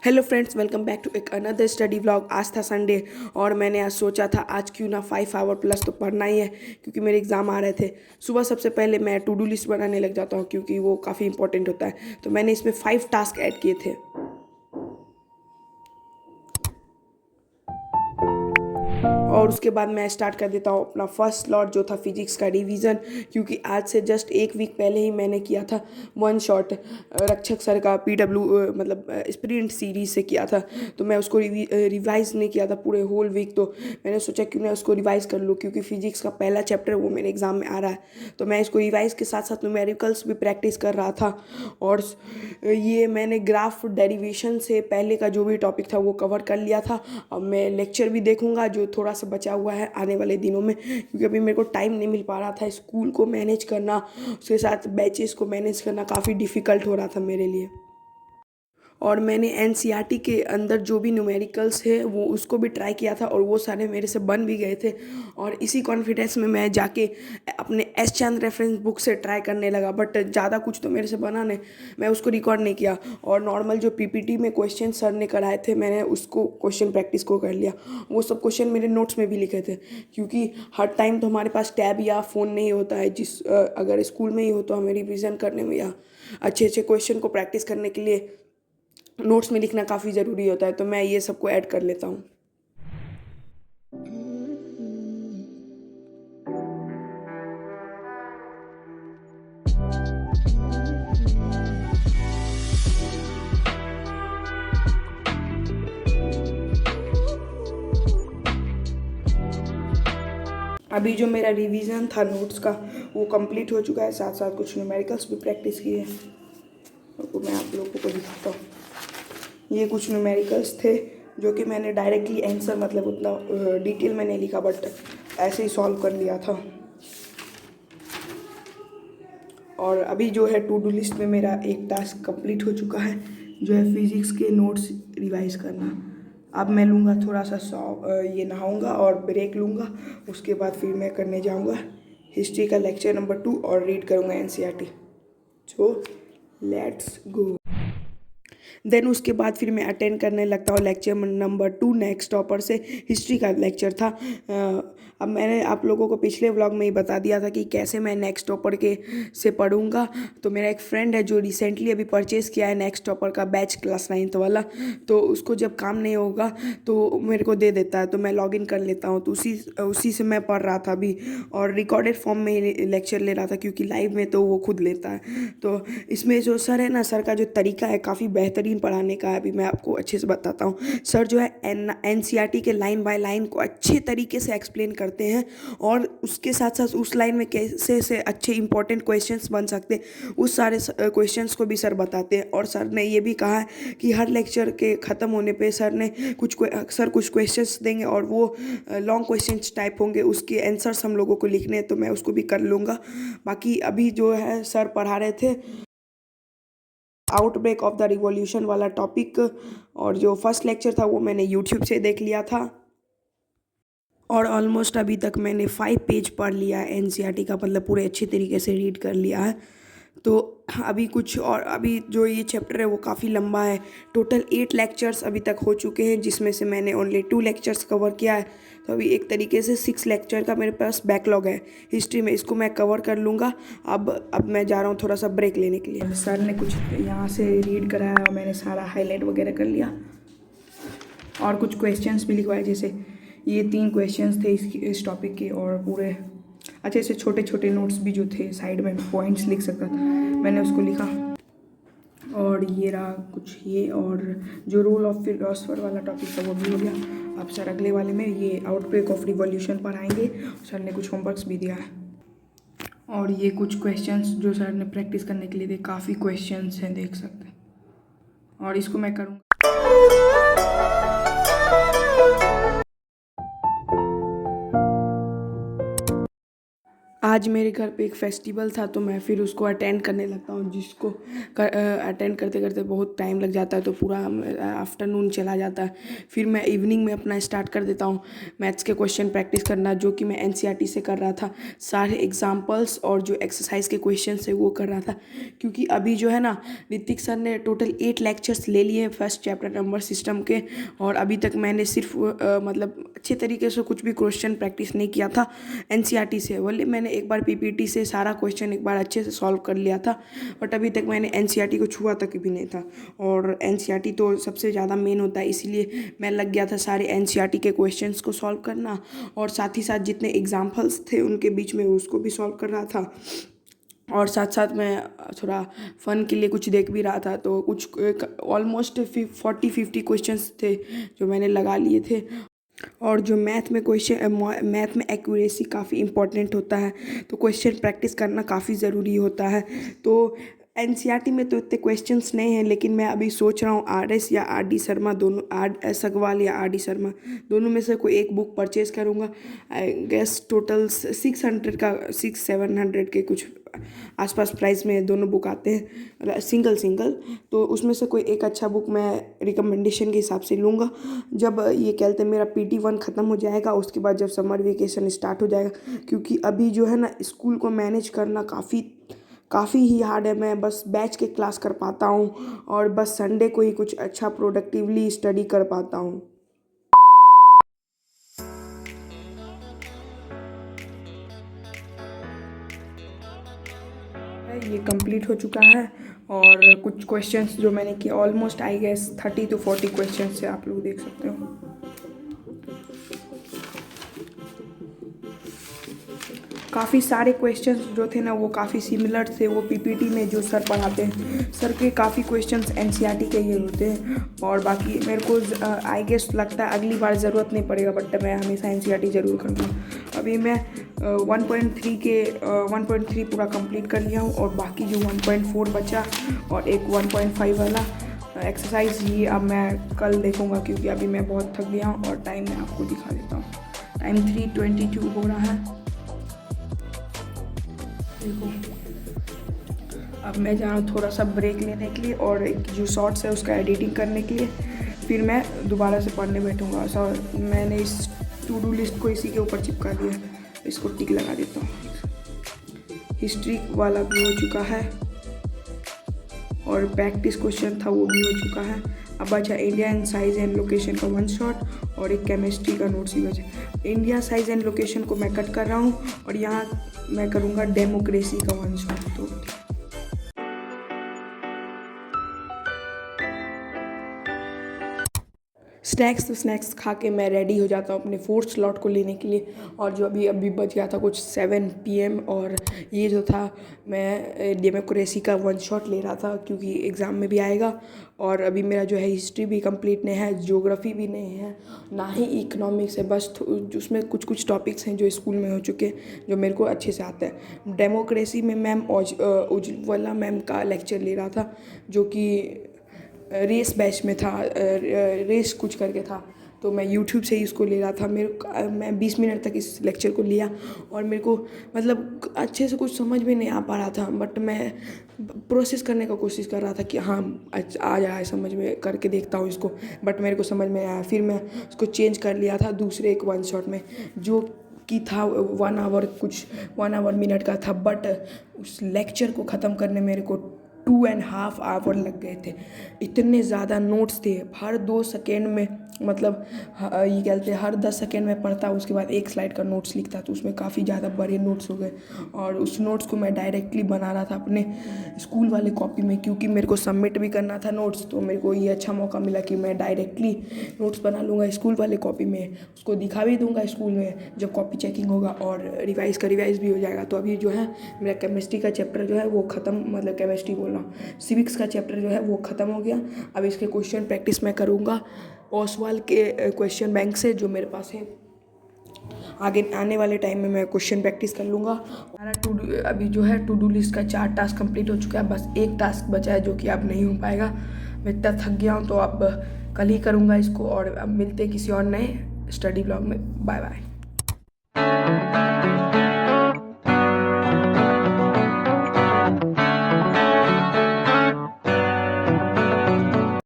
Hello friends, welcome back to एक another study vlog. आज था संडे और मैंने आज सोचा था आज क्यों ना 5 आवर प्लस तो पढ़ना ही है, क्योंकि मेरे एग्ज़ाम आ रहे थे। सुबह सबसे पहले मैं टू डू लिस्ट बनाने लग जाता हूँ, क्योंकि वो काफ़ी इंपॉर्टेंट होता है। तो मैंने इसमें 5 टास्क ऐड किए थे। और उसके बाद मैं स्टार्ट कर देता हूँ अपना फर्स्ट स्लॉट, जो था फिजिक्स का रिवीजन, क्योंकि आज से जस्ट एक वीक पहले ही मैंने किया था वन शॉट रक्षक सर का PW मतलब स्प्रिंट सीरीज से किया था। तो मैं उसको रिवाइज नहीं किया था पूरे होल वीक। तो मैंने सोचा क्यों ना उसको रिवाइज कर लूँ, क्योंकि फिजिक्स का पहला चैप्टर वो मेरे एग्जाम में आ रहा है। तो मैं इसको रिवाइज के साथ साथ न्यूमेरिकल्स भी प्रैक्टिस कर रहा था। और ये मैंने ग्राफ डेरिवेशन से पहले का जो भी टॉपिक था वो कवर कर लिया था। अब मैं लेक्चर भी देखूंगा जो थोड़ा सा बचा हुआ है आने वाले दिनों में, क्योंकि अभी मेरे को टाइम नहीं मिल पा रहा था। स्कूल को मैनेज करना, उसके साथ बैचेस को मैनेज करना काफ़ी डिफ़िकल्ट हो रहा था मेरे लिए। और मैंने NCERT के अंदर जो भी न्यूमेरिकल्स है वो उसको भी ट्राई किया था, और वो सारे मेरे से बन भी गए थे। और इसी कॉन्फिडेंस में मैं जाके अपने एस चांद रेफरेंस बुक से ट्राई करने लगा, बट ज़्यादा कुछ तो मेरे से बना नहीं। मैं उसको रिकॉर्ड नहीं किया, और नॉर्मल जो PPT में क्वेश्चन सर ने कराए थे मैंने उसको क्वेश्चन प्रैक्टिस को कर लिया। वो सब क्वेश्चन मेरे नोट्स में भी लिखे थे, क्योंकि हर टाइम तो हमारे पास टैब या फ़ोन नहीं होता है। अगर स्कूल में ही हो तो हमें रिविज़न करने में या अच्छे अच्छे क्वेश्चन को प्रैक्टिस करने के लिए नोट्स में लिखना काफ़ी ज़रूरी होता है। तो मैं ये सबको ऐड कर लेता हूँ। अभी जो मेरा रिवीजन था नोट्स का वो कंप्लीट हो चुका है, साथ साथ कुछ न्यूमेरिकल्स भी प्रैक्टिस किए हैं। तो मैं आप लोगों को दिखाता हूँ। ये कुछ न्यूमेरिकल्स थे जो कि मैंने डायरेक्टली आंसर, मतलब उतना डिटेल में नहीं लिखा, बट ऐसे ही सॉल्व कर लिया था। और अभी जो है टू डू लिस्ट में मेरा एक टास्क कंप्लीट हो चुका है, जो है फिजिक्स के नोट्स रिवाइज करना। अब मैं लूँगा थोड़ा सा ये नहाऊंगा और ब्रेक लूँगा। उसके बाद फिर मैं करने जाऊँगा हिस्ट्री का लेक्चर नंबर 2 और रीड करूँगा NCERT। So let's go. Then उसके बाद फिर मैं अटेंड करने लगता हूँ लेक्चर नंबर 2 नेक्स्ट टॉपर से। हिस्ट्री का लेक्चर था। अब मैंने आप लोगों को पिछले व्लॉग में ही बता दिया था कि कैसे मैं नेक्स्ट टॉपर के से पढ़ूंगा। तो मेरा एक फ्रेंड है जो रिसेंटली अभी परचेज़ किया है नेक्स्ट टॉपर का बैच क्लास 9th वाला। तो उसको जब काम नहीं होगा तो मेरे को दे देता है, तो मैं लॉग इन कर लेता हूँ। तो उसी से मैं पढ़ रहा था अभी, और रिकॉर्डेड फॉर्म में लेक्चर ले रहा था, क्योंकि लाइव में तो वो खुद लेता है। तो इसमें जो सर है ना, सर का जो तरीका है काफ़ी बेहतरीन पढ़ाने का है। अभी मैं आपको अच्छे से बताता हूँ। सर जो है NCERT के लाइन बाय लाइन को अच्छे तरीके से एक्सप्लेन करते हैं, और उसके साथ साथ उस लाइन में कैसे से अच्छे इंपॉर्टेंट क्वेश्चंस बन सकते हैं उस सारे क्वेश्चंस को भी सर बताते हैं। और सर ने ये भी कहा है कि हर लेक्चर के ख़त्म होने पे सर कुछ क्वेश्चंस देंगे, और वो लॉन्ग क्वेश्चंस टाइप होंगे, उसके आंसर्स हम लोगों को लिखने हैं। तो मैं उसको भी कर लूँगा। बाकी अभी जो है सर पढ़ा रहे थे आउटब्रेक ऑफ द रिवॉल्यूशन वाला टॉपिक, और जो फर्स्ट लेक्चर था वो मैंने यूट्यूब से देख लिया था। और ऑलमोस्ट अभी तक मैंने 5 पेज पढ़ लिया है NCERT का, मतलब पूरे अच्छे तरीके से रीड कर लिया है। तो अभी कुछ और, अभी जो ये चैप्टर है वो काफ़ी लंबा है। टोटल 8 लेक्चर्स अभी तक हो चुके हैं, जिसमें से मैंने ओनली 2 लेक्चर्स कवर किया है। तो अभी एक तरीके से 6 लेक्चर का मेरे पास बैकलॉग है हिस्ट्री में। इसको मैं कवर कर लूँगा। अब मैं जा रहा हूँ थोड़ा सा ब्रेक लेने के लिए। सर ने कुछ यहाँ से रीड कराया और मैंने सारा हाईलाइट वगैरह कर लिया, और कुछ क्वेश्चंस भी लिखवाए। जैसे ये 3 क्वेश्चंस थे इस टॉपिक के, और पूरे अच्छे से छोटे छोटे नोट्स भी जो थे, साइड में पॉइंट्स लिख सकता था, मैंने उसको लिखा। और ये रहा कुछ ये, और जो रोल ऑफ फिलोसफर वाला टॉपिक था वो भी हो गया। अब सर अगले वाले में ये आउटब्रेक ऑफ रिवॉल्यूशन पढ़ाएंगे। सर ने कुछ होमवर्क्स भी दिया है। और ये कुछ क्वेश्चंस जो सर ने प्रैक्टिस करने के लिए दिए, काफ़ी क्वेश्चंस हैं, देख सकते हैं। और इसको मैं करूँगा। आज मेरे घर पे एक फेस्टिवल था तो मैं फिर उसको अटेंड करने लगता हूँ, जिसको अटेंड करते करते बहुत टाइम लग जाता है, तो पूरा आफ्टरनून चला जाता है। फिर मैं इवनिंग में अपना स्टार्ट कर देता हूँ मैथ्स के क्वेश्चन प्रैक्टिस करना, जो कि मैं एनसीईआरटी से कर रहा था। सारे एग्जाम्पल्स और जो एक्सरसाइज के क्वेश्चन है वो कर रहा था, क्योंकि अभी जो है ना ऋतिक सर ने टोटल 8 लेक्चर्स ले लिए फर्स्ट चैप्टर नंबर सिस्टम के, और अभी तक मैंने सिर्फ मतलब अच्छे तरीके से कुछ भी क्वेश्चन प्रैक्टिस नहीं किया था एनसीईआरटी से। बोले मैंने एक बार पीपीटी से सारा क्वेश्चन एक बार अच्छे से सॉल्व कर लिया था, बट अभी तक मैंने एनसीईआरटी को छुआ तक भी नहीं था। और एनसीईआरटी तो सबसे ज़्यादा मेन होता है, इसीलिए मैं लग गया था सारे एनसीईआरटी के क्वेश्चंस को सॉल्व करना, और साथ ही साथ जितने एग्जाम्पल्स थे उनके बीच में उसको भी सॉल्व कर रहा था। और साथ साथ मैं थोड़ा फ़न के लिए कुछ देख भी रहा था, तो कुछ ऑलमोस्ट 40-50 क्वेश्चंस थे जो मैंने लगा लिए थे। और जो मैथ में एक्यूरेसी काफ़ी इंपॉर्टेंट होता है, तो क्वेश्चन प्रैक्टिस करना काफ़ी ज़रूरी होता है। तो एनसीईआरटी में तो इतने क्वेश्चंस नहीं हैं, लेकिन मैं अभी सोच रहा हूँ आरएस या आरडी शर्मा, दोनों सगवाल या आरडी शर्मा, दोनों में से कोई एक बुक परचेज़ करूँगा। आई गेस टोटल 600 के कुछ आसपास प्राइस में दोनों बुक आते हैं, सिंगल। तो उसमें से कोई एक अच्छा बुक मैं रिकमेंडेशन के हिसाब से लूँगा। जब ये कहते हैं मेरा PT1 ख़त्म हो जाएगा, उसके बाद जब समर वेकेशन स्टार्ट हो जाएगा, क्योंकि अभी जो है ना स्कूल को मैनेज करना काफ़ी ही हार्ड है। मैं बस बैच के क्लास कर पाता हूँ और बस संडे को ही कुछ अच्छा प्रोडक्टिवली स्टडी कर पाता हूँ। ये कंप्लीट हो चुका है, और कुछ क्वेश्चंस जो मैंने किए almost I guess 30 to 40 questions से आप लोग देख सकते हो। काफ़ी सारे क्वेश्चंस जो थे ना वो काफ़ी सिमिलर थे, वो पीपीटी में जो सर पढ़ाते हैं, सर के काफ़ी क्वेश्चंस एनसीईआरटी के ये होते हैं। और बाकी मेरे को आई गेस लगता है अगली बार ज़रूरत नहीं पड़ेगा, बट मैं हमेशा एनसीईआरटी ज़रूर करूँगा। अभी मैं 1.3 पूरा कंप्लीट कर लिया हूँ, और बाकी जो 1.4 बचा और एक 1.5 वाला एक्सरसाइज, ये अब मैं कल देखूँगा, क्योंकि अभी मैं बहुत थक गया हूँ। और टाइम मैं आपको दिखा देता हूँ, टाइम 3:22 हो रहा है। देखो अब मैं जा रहा हूँ थोड़ा सा ब्रेक लेने के लिए, और एक जो शॉर्ट्स है उसका एडिटिंग करने के लिए, फिर मैं दोबारा से पढ़ने बैठूँगा। सर मैंने इस टू डू लिस्ट को इसी के ऊपर चिपका दिया, इसको टिक लगा देता हूँ। हिस्ट्री वाला भी हो चुका है, और प्रैक्टिस क्वेश्चन था वो भी हो चुका है। अब बचा India and size and location का 1 शॉट, और एक केमिस्ट्री का नोट्स ही बचा। इंडिया साइज एंड लोकेशन को मैं कट कर रहा हूँ, और यहाँ मैं करूँगा डेमोक्रेसी का 1 शॉट। तो स्नैक्स खा के मैं रेडी हो जाता हूँ अपने 4th स्लॉट को लेने के लिए। और जो अभी बच गया था कुछ 7 PM, और ये जो था मैं डेमोक्रेसी का 1 शॉट ले रहा था, क्योंकि एग्ज़ाम में भी आएगा। और अभी मेरा जो है हिस्ट्री भी कंप्लीट नहीं है, ज्योग्राफी भी नहीं है, ना ही इकोनॉमिक्स है, बस उसमें कुछ टॉपिक्स हैं जो स्कूल में हो चुके हैं, जो मेरे को अच्छे से आते हैं। डेमोक्रेसी में मैम उज्ज्वला मैम का लेक्चर ले रहा था, जो कि रेस बैच में था, रेस कुछ करके था, तो मैं यूट्यूब से ही इसको ले रहा था। मैं 20 मिनट तक इस लेक्चर को लिया, और मेरे को मतलब अच्छे से कुछ समझ में नहीं आ पा रहा था, बट मैं प्रोसेस करने का कोशिश कर रहा था कि हाँ आ जाए समझ में, करके देखता हूँ इसको, बट मेरे को समझ में आया। फिर मैं उसको चेंज कर लिया था दूसरे एक 1 शॉट में, जो कि था 1 आवर मिनट का था, बट उस लेक्चर को ख़त्म करने मेरे को 2.5 आवर लग गए थे। इतने ज़्यादा नोट्स थे, हर 2 सेकेंड में, मतलब ये कहते हैं हर 10 सेकेंड में पढ़ता, उसके बाद एक स्लाइड का नोट्स लिखता, तो उसमें काफ़ी ज़्यादा बड़े नोट्स हो गए। और उस नोट्स को मैं डायरेक्टली बना रहा था अपने स्कूल वाले कॉपी में, क्योंकि मेरे को सबमिट भी करना था नोट्स, तो मेरे को ये अच्छा मौका मिला कि मैं डायरेक्टली नोट्स बना लूँगा स्कूल वाले कॉपी में, उसको दिखा भी दूँगा स्कूल में जब कॉपी चेकिंग होगा, और रिवाइज़ भी हो जाएगा। तो अभी जो है मेरा केमिस्ट्री का चैप्टर जो है वो ख़त्म, मतलब केमिस्ट्री बोल रहा हूँ, सिविक्स का चैप्टर जो है वो ख़त्म हो गया। अब इसके क्वेश्चन प्रैक्टिस मैं करूँगा ओसवाल के क्वेश्चन बैंक से जो मेरे पास है। आगे आने वाले टाइम में मैं क्वेश्चन प्रैक्टिस कर लूँगा। हमारा अभी जो है टू डू लिस्ट का 4 टास्क कंप्लीट हो चुका है, बस एक टास्क बचा है जो कि अब नहीं हो पाएगा। मैं इतना थक गया हूँ, तो अब कल ही करूँगा इसको, और अब मिलते हैं किसी और नए स्टडी ब्लॉग में। Bye bye.